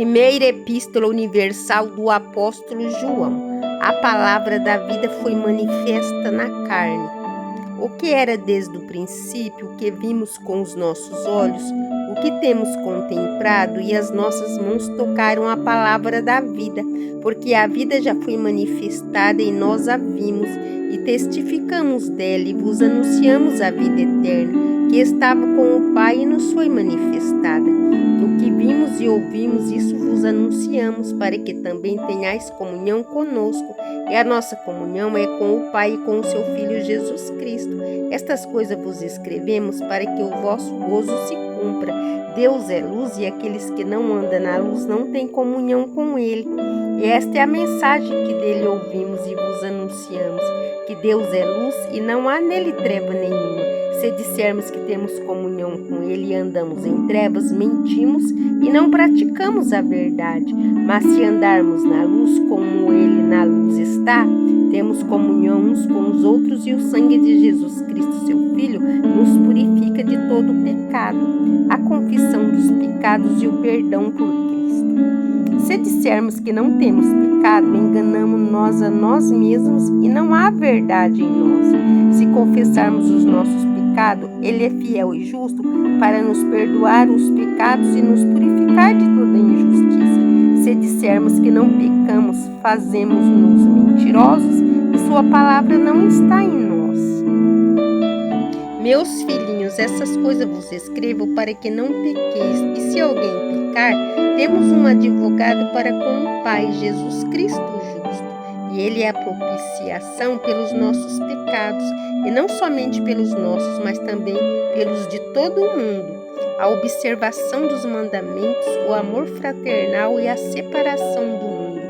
Primeira Epístola Universal do Apóstolo João. A palavra da vida foi manifesta na carne. O que era desde o princípio, o que vimos com os nossos olhos, o que temos contemplado e as nossas mãos tocaram a palavra da vida, porque a vida já foi manifestada e nós a vimos e testificamos dela e vos anunciamos a vida eterna, que estava com o Pai e nos foi manifestada. O que vimos e ouvimos, isso vos anunciamos, para que também tenhais comunhão conosco, e a nossa comunhão é com o Pai e com o seu Filho Jesus Cristo. Estas coisas vos escrevemos para que o vosso gozo se cumpra. Deus é luz e aqueles que não andam na luz não têm comunhão com ele. E esta é a mensagem que dele ouvimos e vos anunciamos, que Deus é luz e não há nele treva nenhuma. Se dissermos que temos comunhão com ele e andamos em trevas, mentimos e não praticamos a verdade. Mas se andarmos na luz como ele na luz está, temos comunhão uns com os outros e o sangue de Jesus Cristo, seu Filho, nos purifica de todo pecado, a confissão dos pecados e o perdão por Cristo. Se dissermos que não temos pecado, enganamos nós a nós mesmos e não há verdade em nós. Se confessarmos os nossos pecados, ele é fiel e justo para nos perdoar os pecados e nos purificar de toda injustiça. Se dissermos que não pecamos, fazemos-nos mentirosos e sua palavra não está em nós. Meus filhinhos, essas coisas vos escrevo para que não pequeis, e se alguém pecar, temos um advogado para com o Pai, Jesus Cristo justo. E ele é a propiciação pelos nossos pecados, e não somente pelos nossos, mas também pelos de todo o mundo. A observação dos mandamentos, o amor fraternal e a separação do mundo.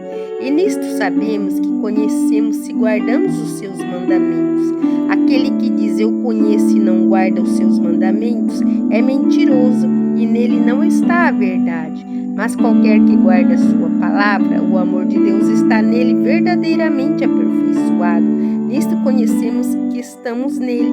E nisto sabemos que conhecemos se guardamos os seus mandamentos. Aquele que diz eu conheço e não guarda os seus mandamentos é mentiroso e nele não está a verdade. Mas qualquer que guarda a sua palavra, o amor de Deus está nele verdadeiramente aperfeiçoado. Nisto conhecemos que estamos nele.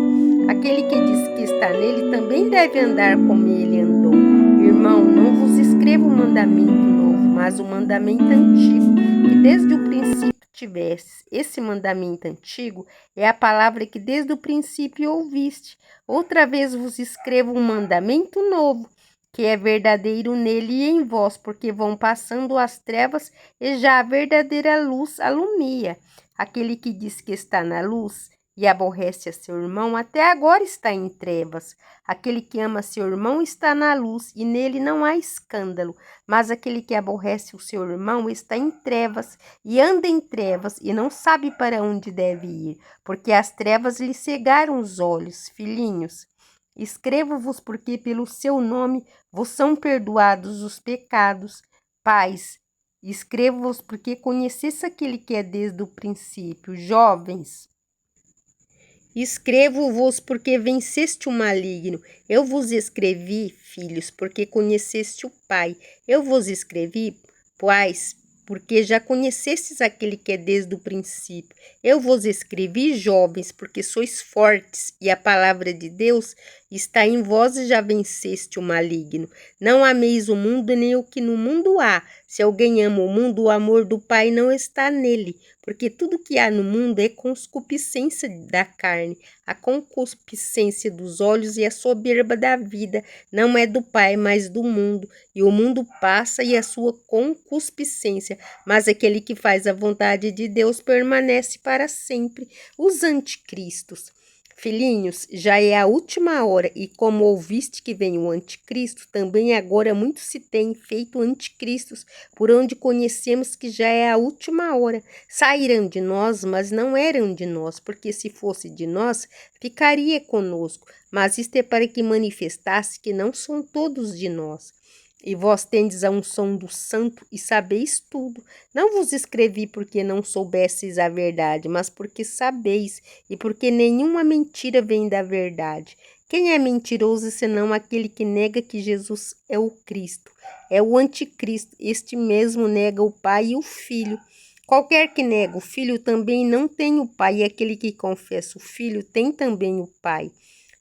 Aquele que diz que está nele também deve andar como ele andou. Irmão, não vos escrevo um mandamento novo, mas um mandamento antigo, que desde o princípio tivestes. Esse mandamento antigo é a palavra que desde o princípio ouviste. Outra vez vos escrevo um mandamento novo, que é verdadeiro nele e em vós, porque vão passando as trevas e já a verdadeira luz alumia. Aquele que diz que está na luz e aborrece a seu irmão, até agora está em trevas. Aquele que ama seu irmão está na luz, e nele não há escândalo. Mas aquele que aborrece o seu irmão está em trevas, e anda em trevas, e não sabe para onde deve ir, porque as trevas lhe cegaram os olhos. Filhinhos, escrevo-vos porque pelo seu nome vos são perdoados os pecados. Pais, escrevo-vos porque conheceis aquele que é desde o princípio. Jovens, escrevo-vos porque venceste o maligno. Eu vos escrevi, filhos, porque conheceste o Pai. Eu vos escrevi, pais, porque já conhecestes aquele que é desde o princípio. Eu vos escrevi, jovens, porque sois fortes, e a palavra de Deus está em vós e já venceste o maligno. Não ameis o mundo nem o que no mundo há. Se alguém ama o mundo, o amor do Pai não está nele, porque tudo que há no mundo é concupiscência da carne, a concupiscência dos olhos e a soberba da vida. Não é do Pai, mas do mundo. E o mundo passa e a sua concupiscência, mas aquele que faz a vontade de Deus permanece para sempre. Os anticristos. Filhinhos, já é a última hora, e como ouviste que vem o anticristo, também agora muitos se têm feito anticristos, por onde conhecemos que já é a última hora. Sairão de nós, mas não eram de nós, porque se fosse de nós, ficaria conosco. Mas isto é para que manifestasse que não são todos de nós. E vós tendes a unção do Santo e sabeis tudo. Não vos escrevi porque não soubesseis a verdade, mas porque sabeis, e porque nenhuma mentira vem da verdade. Quem é mentiroso senão aquele que nega que Jesus é o Cristo? É o anticristo, este mesmo nega o Pai e o Filho. Qualquer que nega o Filho também não tem o Pai, e aquele que confessa o Filho tem também o Pai.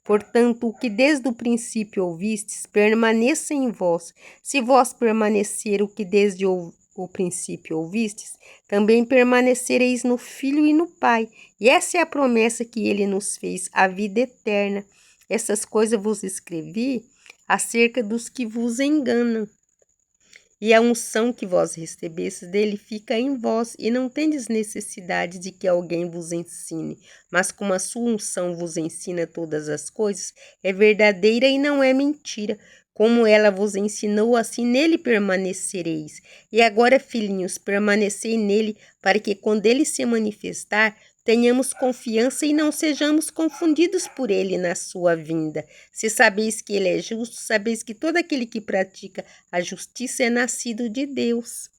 Portanto, o que desde o princípio ouvistes, permaneça em vós. Se vós permanecer o que desde o princípio ouvistes, também permanecereis no Filho e no Pai. E essa é a promessa que ele nos fez, a vida eterna. Essas coisas vos escrevi acerca dos que vos enganam. E a unção que vós recebestes dele fica em vós, e não tendes necessidade de que alguém vos ensine. Mas como a sua unção vos ensina todas as coisas, é verdadeira e não é mentira. Como ela vos ensinou, assim nele permanecereis. E agora, filhinhos, permanecei nele, para que quando ele se manifestar, tenhamos confiança e não sejamos confundidos por ele na sua vinda. Se sabeis que ele é justo, sabeis que todo aquele que pratica a justiça é nascido de Deus.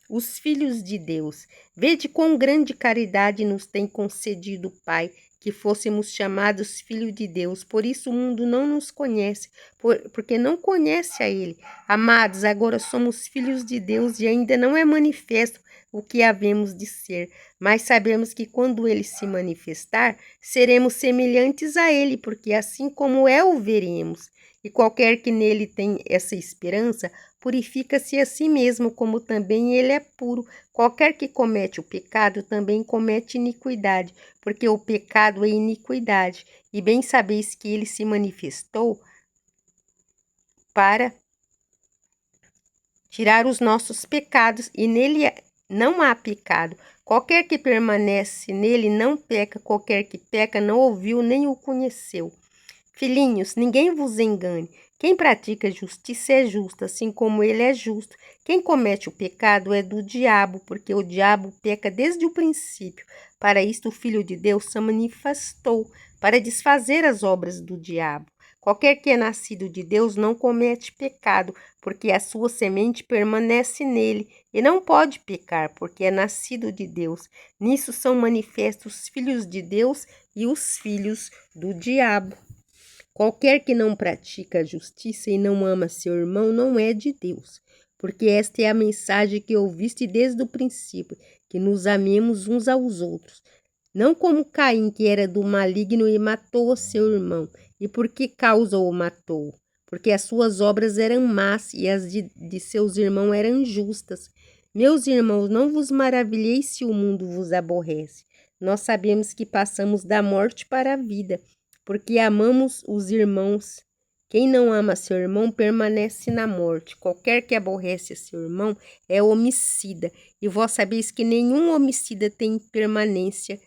Os filhos de Deus, vede quão grande caridade nos tem concedido o Pai, que fôssemos chamados filhos de Deus. Por isso o mundo não nos conhece, porque não conhece a Ele. Amados, agora somos filhos de Deus e ainda não é manifesto o que havemos de ser, mas sabemos que quando Ele se manifestar, seremos semelhantes a Ele, porque assim como é, o veremos. E qualquer que nele tem essa esperança, purifica-se a si mesmo, como também ele é puro. Qualquer que comete o pecado também comete iniquidade, porque o pecado é iniquidade. E bem sabeis que ele se manifestou para tirar os nossos pecados, e nele não há pecado. Qualquer que permanece nele não peca, qualquer que peca não ouviu nem o conheceu. Filhinhos, ninguém vos engane. Quem pratica justiça é justo, assim como ele é justo. Quem comete o pecado é do diabo, porque o diabo peca desde o princípio. Para isto o Filho de Deus se manifestou, para desfazer as obras do diabo. Qualquer que é nascido de Deus não comete pecado, porque a sua semente permanece nele, e não pode pecar, porque é nascido de Deus. Nisso são manifestos os filhos de Deus e os filhos do diabo. Qualquer que não pratica a justiça e não ama seu irmão não é de Deus, porque esta é a mensagem que ouviste desde o princípio, que nos amemos uns aos outros. Não como Caim, que era do maligno e matou seu irmão. E por que causa o matou? Porque as suas obras eram más e as de seus irmãos eram justas. Meus irmãos, não vos maravilheis se o mundo vos aborrece. Nós sabemos que passamos da morte para a vida, porque amamos os irmãos. Quem não ama seu irmão permanece na morte. Qualquer que aborrece seu irmão é homicida. E vós sabeis que nenhum homicida tem permanente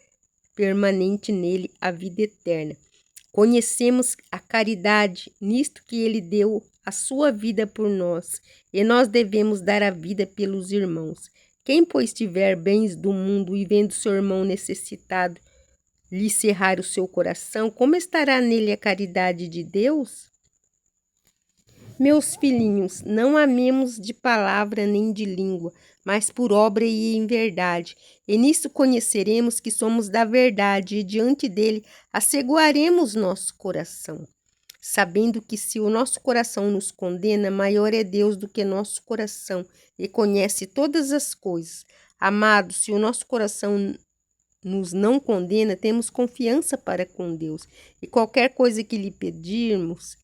nele a vida eterna. Conhecemos a caridade nisto que ele deu a sua vida por nós, e nós devemos dar a vida pelos irmãos. Quem, pois, tiver bens do mundo e vendo seu irmão necessitado, lhe cerrar o seu coração, como estará nele a caridade de Deus? Meus filhinhos, não amemos de palavra nem de língua, mas por obra e em verdade. E nisso conheceremos que somos da verdade, e diante dele asseguaremos nosso coração, sabendo que se o nosso coração nos condena, maior é Deus do que nosso coração, e conhece todas as coisas. Amados, se o nosso coração nos não condena, temos confiança para com Deus, e qualquer coisa que lhe pedirmos,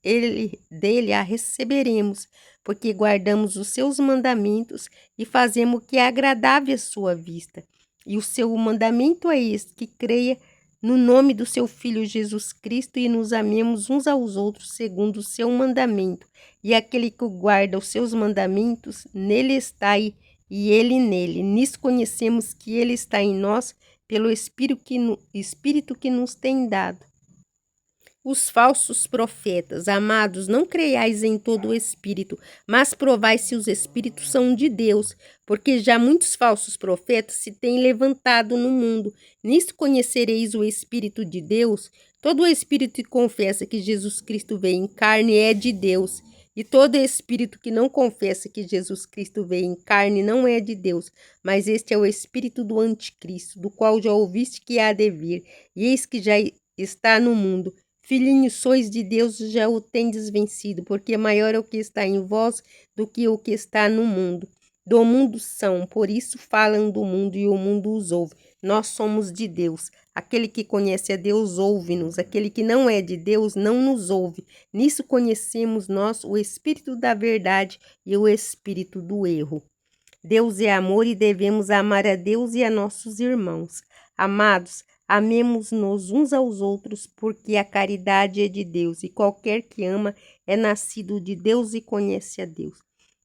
dele a receberemos, porque guardamos os seus mandamentos e fazemos o que é agradável à sua vista. E o seu mandamento é este, que creia no nome do seu Filho Jesus Cristo e nos amemos uns aos outros segundo o seu mandamento. E aquele que guarda os seus mandamentos, nele está e ele nele. Nisso conhecemos que ele está em nós, pelo Espírito que nos tem dado. Os falsos profetas, amados, não creiais em todo o Espírito, mas provai se os Espíritos são de Deus, porque já muitos falsos profetas se têm levantado no mundo. Nisso conhecereis o Espírito de Deus. Todo o Espírito que confessa que Jesus Cristo veio em carne é de Deus. E todo espírito que não confessa que Jesus Cristo veio em carne não é de Deus, mas este é o espírito do anticristo, do qual já ouviste que há de vir, e eis que já está no mundo. Filhinhos, sois de Deus, já o tendes vencido, porque maior é o que está em vós do que o que está no mundo. Do mundo são, por isso falam do mundo e o mundo os ouve. nós somos de Deus. Aquele que conhece a Deus ouve-nos, aquele que não é de Deus não nos ouve. Nisso conhecemos nós o espírito da verdade e o espírito do erro. Deus é amor e devemos amar a Deus e a nossos irmãos. Amados, amemos-nos uns aos outros, porque a caridade é de Deus, e qualquer que ama é nascido de Deus e conhece a Deus.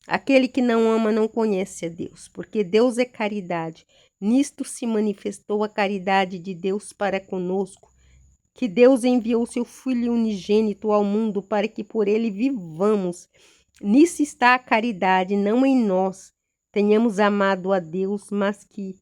Aquele que não ama não conhece a Deus, porque Deus é caridade. Nisto se manifestou a caridade de Deus para conosco, que Deus enviou seu Filho unigênito ao mundo para que por ele vivamos. Nisso está a caridade, não em nós tenhamos amado a Deus, mas que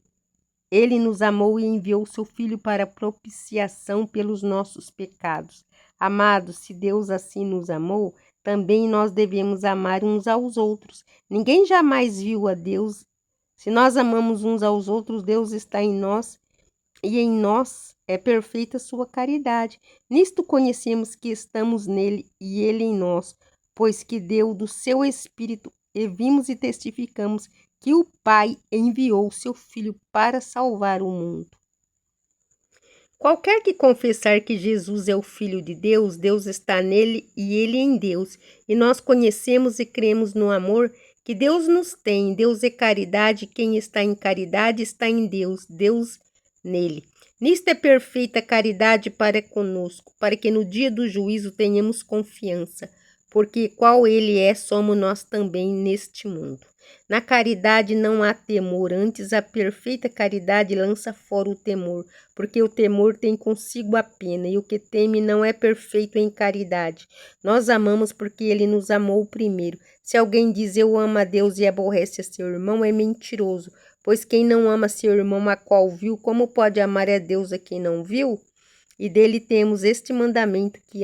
ele nos amou e enviou seu Filho para propiciação pelos nossos pecados. Amados, se Deus assim nos amou, também nós devemos amar uns aos outros. Ninguém jamais viu a Deus. Se nós amamos uns aos outros, Deus está em nós e em nós é perfeita sua caridade. Nisto conhecemos que estamos nele e ele em nós, pois que deu do seu Espírito e vimos e testificamos que o Pai enviou seu Filho para salvar o mundo. Qualquer que confessar que Jesus é o Filho de Deus, Deus está nele e ele em Deus. E nós conhecemos e cremos no amor que Deus nos tem. Deus é caridade, quem está em caridade está em Deus, Deus nele. Nisto é perfeita caridade para conosco, para que no dia do juízo tenhamos confiança, porque qual ele é, somos nós também neste mundo. Na caridade não há temor, antes a perfeita caridade lança fora o temor, porque o temor tem consigo a pena, e o que teme não é perfeito em caridade. Nós amamos porque ele nos amou primeiro. Se alguém diz eu amo a Deus e aborrece a seu irmão, é mentiroso, pois quem não ama seu irmão a qual viu, como pode amar a Deus a quem não viu? E dele temos este mandamento, que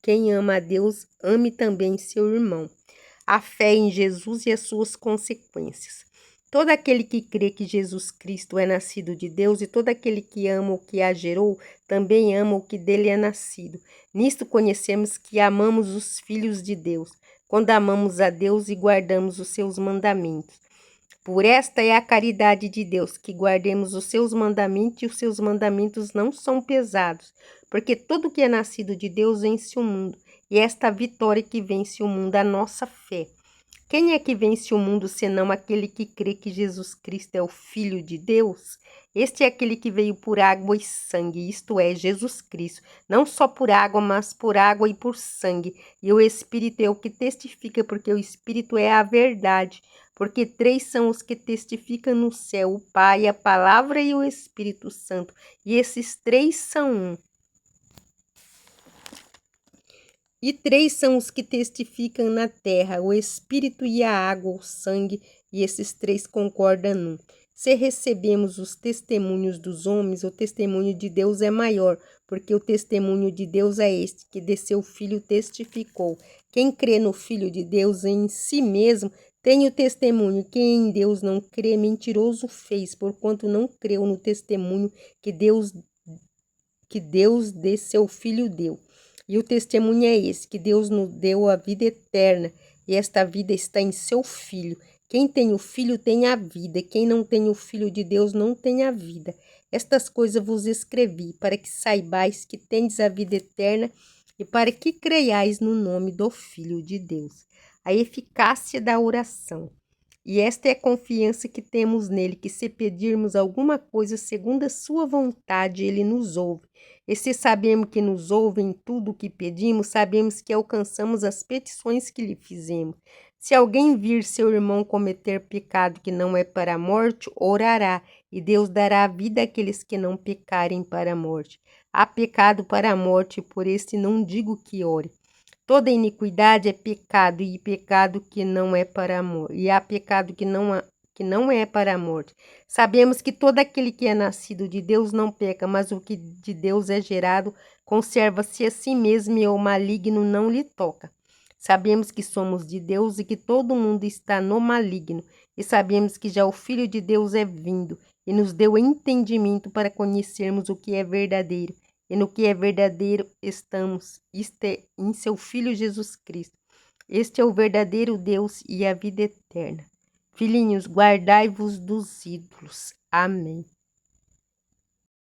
quem ama a Deus, ame também seu irmão. A fé em Jesus e as suas consequências. Todo aquele que crê que Jesus Cristo é nascido de Deus e todo aquele que ama o que a gerou, também ama o que dele é nascido. Nisto conhecemos que amamos os filhos de Deus, quando amamos a Deus e guardamos os seus mandamentos. Por esta é a caridade de Deus, que guardemos os seus mandamentos, e os seus mandamentos não são pesados, porque tudo que é nascido de Deus vence o mundo, e esta vitória que vence o mundo, a nossa fé. Quem é que vence o mundo, senão aquele que crê que Jesus Cristo é o Filho de Deus? Este é aquele que veio por água e sangue, isto é, Jesus Cristo, não só por água, mas por água e por sangue. E o Espírito é o que testifica, porque o Espírito é a verdade. Porque 3 são os que testificam no céu, o Pai, a Palavra e o Espírito Santo. E esses 3 são um. E 3 são os que testificam na terra, o Espírito e a água, o sangue, e esses 3 concordam num. Se recebemos os testemunhos dos homens, o testemunho de Deus é maior, porque o testemunho de Deus é este, que de seu Filho testificou. Quem crê no Filho de Deus em si mesmo, tem o testemunho. Quem em Deus não crê, mentiroso fez, porquanto não creu no testemunho que Deus de seu Filho deu. E o testemunho é esse, que Deus nos deu a vida eterna, e esta vida está em seu Filho. Quem tem o Filho tem a vida, quem não tem o Filho de Deus não tem a vida. Estas coisas vos escrevi, para que saibais que tendes a vida eterna, e para que creiais no nome do Filho de Deus. A eficácia da oração. E esta é a confiança que temos nele, que se pedirmos alguma coisa segundo a sua vontade, ele nos ouve. E se sabemos que nos ouve em tudo o que pedimos, sabemos que alcançamos as petições que lhe fizemos. Se alguém vir seu irmão cometer pecado que não é para a morte, orará, e Deus dará a vida àqueles que não pecarem para a morte. Há pecado para a morte, por este não digo que ore. Toda iniquidade é pecado, e pecado que não é para a morte. E há pecado que não é para a morte. Sabemos que todo aquele que é nascido de Deus não peca, mas o que de Deus é gerado conserva-se a si mesmo, e o maligno não lhe toca. Sabemos que somos de Deus e que todo mundo está no maligno. E sabemos que já o Filho de Deus é vindo e nos deu entendimento para conhecermos o que é verdadeiro. E no que é verdadeiro estamos, isto é, em seu Filho Jesus Cristo. Este é o verdadeiro Deus e a vida eterna. Filhinhos, guardai-vos dos ídolos. Amém.